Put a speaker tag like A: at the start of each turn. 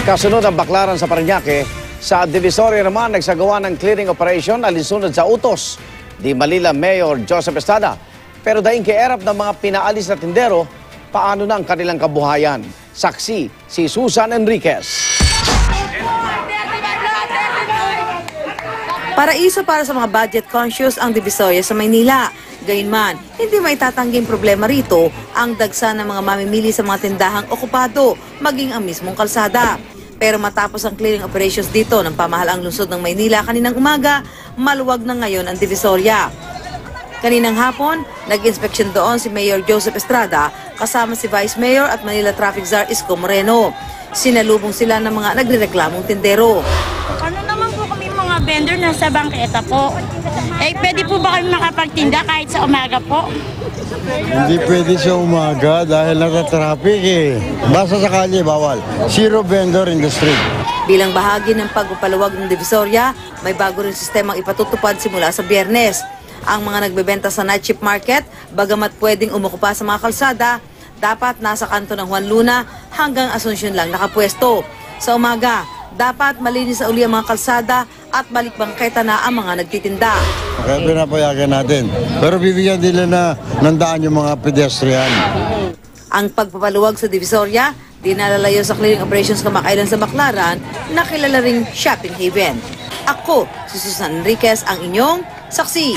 A: Kasunod ang baklaran sa Parañaque, sa Divisoria naman nagsagawa ng clearing operation alinsunod sa utos di Manila Mayor Joseph Estrada. Pero daing kaerap ng mga pinaalis na tindero, paano na ang kanilang kabuhayan? Saksi si Susan Enriquez.
B: Paraiso para sa mga budget conscious ang Divisoria sa Maynila. Gayunman, hindi maitatangging problema rito ang dagsa ng mga mamimili sa mga tindahang okupado, maging ang mismong kalsada. Pero matapos ang clearing operations dito ng pamahalaang lungsod ng Maynila kaninang umaga, maluwag na ngayon ang Divisoria. Kaninang hapon, nag-inspeksyon doon si Mayor Joseph Estrada kasama si Vice Mayor at Manila Traffic Czar Isko Moreno. Sinalubong sila ng mga nagrereklamong tindero.
C: Ano naman po kami mga vendor na sa bangketa po? Pwede po ba kami makapagtinda kahit sa umaga po?
D: Hindi pwede sa umaga dahil nata-traffic Basta sa kalye, bawal. Zero vendor in the street.
B: Bilang bahagi ng pagpapaluwag ng Divisoria, may bago rin sistemang ipatutupad simula sa Biyernes. Ang mga nagbebenta sa night shift market, bagamat pwedeng umukupa sa mga kalsada, dapat nasa kanto ng Juan Luna hanggang Asuncion lang nakapwesto. Sa umaga, dapat malinis sa uli ang mga kalsada at balik bangketa na ang mga nagtitinda.
D: Kaya pinapayagan natin. Pero bibigyan nila na nandaan yung mga pedestrian.
B: Ang pagpapaluwag sa Divisoria, di nalalayo sa clearing operations kamakailan sa Baclaran, na kilala ring shopping haven. Ako, si Susan Enriquez, ang inyong saksi.